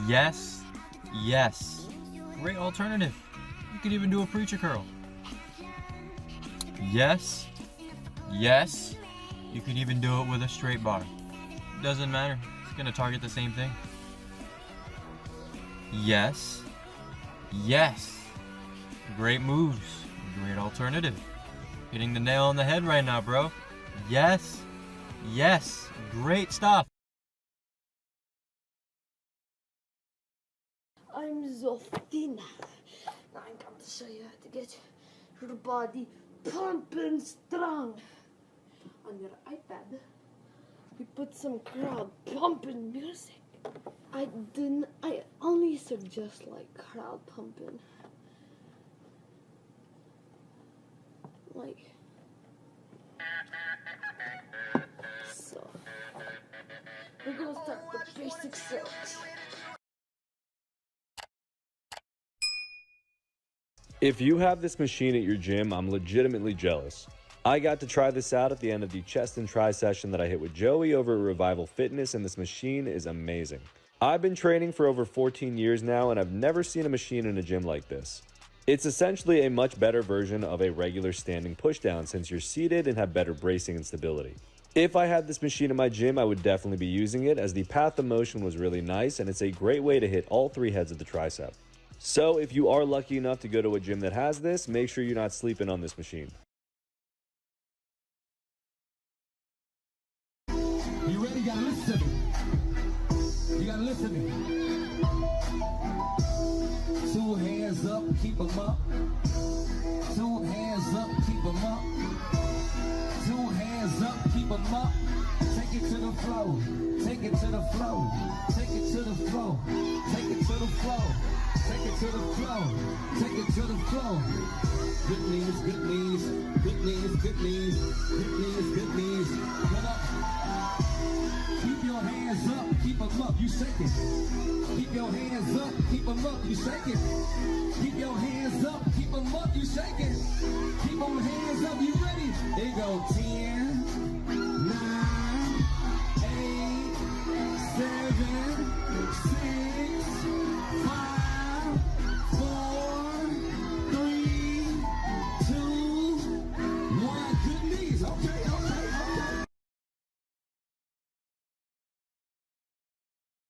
Yes, yes. Great alternative. You could even do a preacher curl. Yes, yes. You could even do it with a straight bar. Doesn't matter. It's gonna target the same thing. Yes, yes. Great moves. Great alternative. Hitting the nail on the head right now, bro. Yes, yes. Great stuff. I'm Zofina. Now I'm going to show you how to get your body pumping strong. On your iPad, we put some crowd pumping music. I only suggest like crowd pumping. Like so. We're gonna start the basic steps. If you have this machine at your gym, I'm legitimately jealous. I got to try this out at the end of the chest and try session that I hit with Joey over at Revival Fitness, and this machine is amazing. I've been training for over 14 years now, and I've never seen a machine in a gym like this. It's essentially a much better version of a regular standing pushdown since you're seated and have better bracing and stability. If I had this machine in my gym, I would definitely be using it as the path of motion was really nice, and it's a great way to hit all three heads of the tricep. So if you are lucky enough to go to a gym that has this, make sure you're not sleeping on this machine. You ready? You gotta listen to me. You gotta listen to me. 2 hands up, keep them up. 2 hands up, keep them up. 2 hands up, keep them up. Take it to the flow. Take it to the flow. Take it to the flow. Take it to the flow. Take it to the flow. Take it to the flow. Good knees, good knees, good knees, good knees, good knees, good knees. Get up. Keep your hands up, keep them up, you shake it. Keep your hands up, keep them up, you shake it. Keep your hands up, keep them up, you shake it. Keep them hands up, you ready? There you go. 10, 9, 8, 7, 6, 5, 4, 3, 2, 1. Good knees. Okay.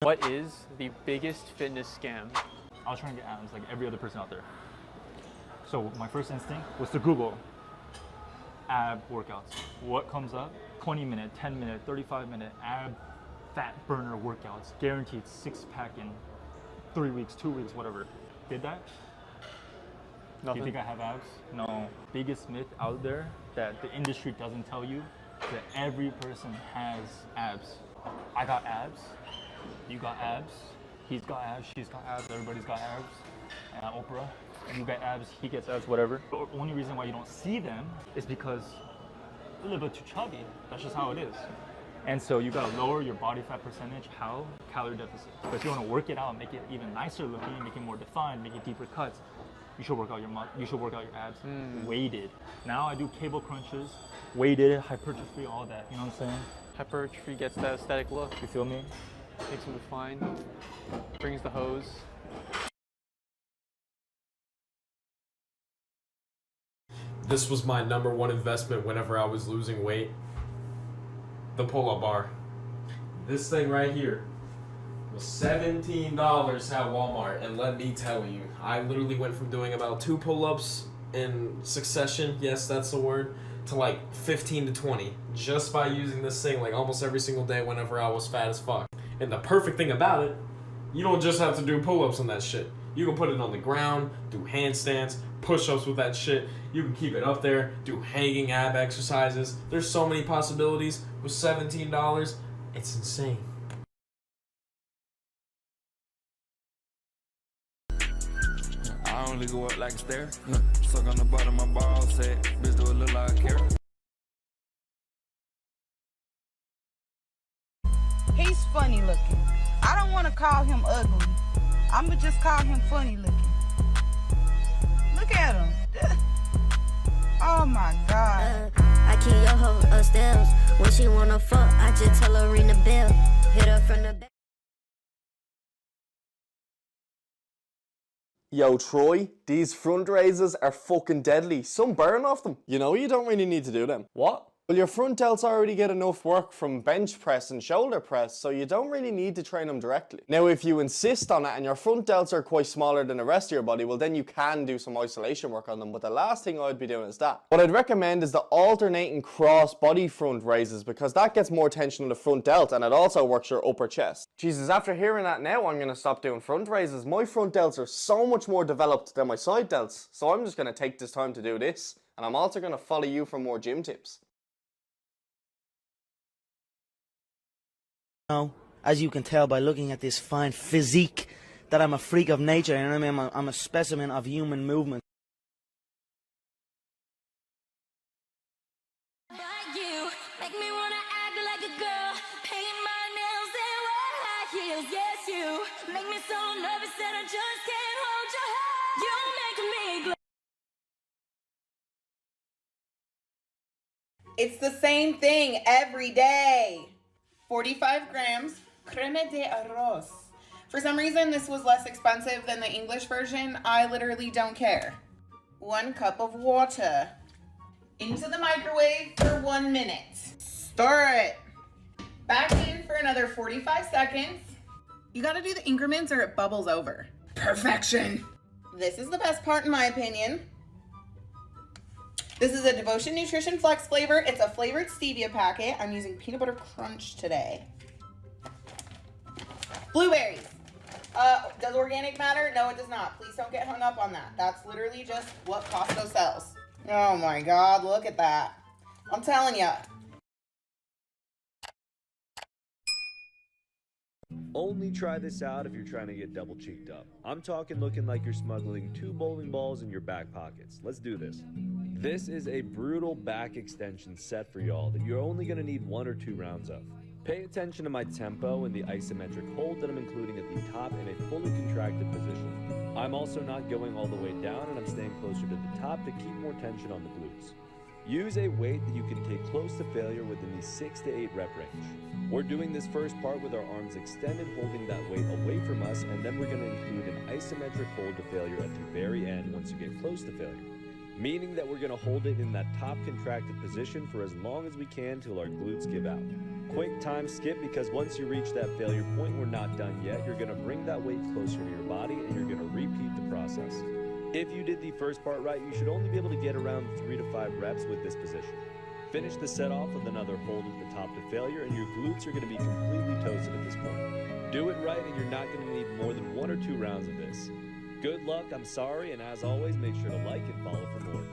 What is the biggest fitness scam? I was trying to get abs like every other person out there. So my first instinct was to Google ab workouts. What comes up? 20-minute, 10-minute, 35-minute ab fat burner workouts. Guaranteed 6-pack in 3 weeks, 2 weeks, whatever. Did that? Nothing. Do you think I have abs? No. Biggest myth out there that the industry doesn't tell you is that every person has abs. I got abs. You got abs, he's got abs, she's got abs, everybody's got abs. Oprah, you got abs, he gets abs, whatever. The only reason why you don't see them is because you're a little bit too chubby. That's just how it is. And so you gotta lower your body fat percentage. How? Calorie deficit. But if you wanna work it out, make it even nicer looking, make it more defined, make it deeper cuts, you should work out your abs weighted. Now I do cable crunches, weighted, hypertrophy, all that. You know what I'm saying? Hypertrophy gets that aesthetic look. You feel me? Makes them defined. Brings the hose. This was my #1 investment whenever I was losing weight. The pull-up bar. This thing right here was $17 at Walmart, and let me tell you, I literally went from doing about 2 pull-ups in succession, yes, that's the word, to like 15 to 20 just by using this thing like almost every single day whenever I was fat as fuck. And the perfect thing about it, you don't just have to do pull-ups on that shit. You can put it on the ground, do handstands, push-ups with that shit. You can keep it up there, do hanging ab exercises. There's so many possibilities. With $17, it's insane. I only go up like a stair. Suck on the bottom of my balls, say, bitch, do it look like a carrot. He's funny looking. I don't want to call him ugly. I'ma just call him funny looking. Look at him. Oh my God. I keep your hoe upstairs. When she wanna fuck, I just tell her ring the bell. Hit her from the back. Yo, Troy, these front raises are fucking deadly. Some burn off them. You know, you don't really need to do them. What? Well, your front delts already get enough work from bench press and shoulder press, so you don't really need to train them directly. Now, if you insist on it and your front delts are quite smaller than the rest of your body, well, then you can do some isolation work on them, but the last thing I'd be doing is that. What I'd recommend is the alternating cross body front raises, because that gets more tension on the front delt and it also works your upper chest. Jesus, after hearing that now, I'm going to stop doing front raises. My front delts are so much more developed than my side delts, so I'm just going to take this time to do this, and I'm also going to follow you for more gym tips. As you can tell by looking at this fine physique, that I'm a freak of nature, and I mean, I'm a specimen of human movement. You make me wanna act like a girl, paint my nails and wear high heels. Yes, you make me so nervous that I just can't hold your hand. You make me glow. It's the same thing every day. 45 grams, creme de arroz. For some reason, this was less expensive than the English version. I literally don't care. 1 cup of water. Into the microwave for 1 minute. Stir it. Back in for another 45 seconds. You gotta do the increments or it bubbles over. Perfection. This is the best part in my opinion. This is a Devotion Nutrition Flex flavor. It's a flavored stevia packet. I'm using peanut butter crunch today. Blueberries. Does organic matter? No, it does not. Please don't get hung up on that. That's literally just what Costco sells. Oh my God, look at that. I'm telling you. Only try this out if you're trying to get double cheeked up. I'm talking looking like you're smuggling 2 bowling balls in your back pockets. Let's do this. This is a brutal back extension set for y'all that you're only going to need 1 or 2 rounds of. Pay attention to my tempo and the isometric hold that I'm including at the top in a fully contracted position. I'm also not going all the way down, and I'm staying closer to the top to keep more tension on the glutes. Use a weight that you can take close to failure within the 6 to 8 rep range. We're doing this first part with our arms extended, holding that weight away from us, and then we're going to include an isometric hold to failure at the very end once you get close to failure. Meaning that we're going to hold it in that top contracted position for as long as we can till our glutes give out. Quick time skip, because once you reach that failure point, we're not done yet. You're going to bring that weight closer to your body and you're going to repeat the process. If you did the first part right, you should only be able to get around 3 to 5 reps with this position. Finish the set off with another hold at the top to failure, and your glutes are going to be completely toasted at this point. Do it right and you're not going to need more than 1 or 2 rounds of this. Good luck, I'm sorry, and as always, make sure to like and follow for more.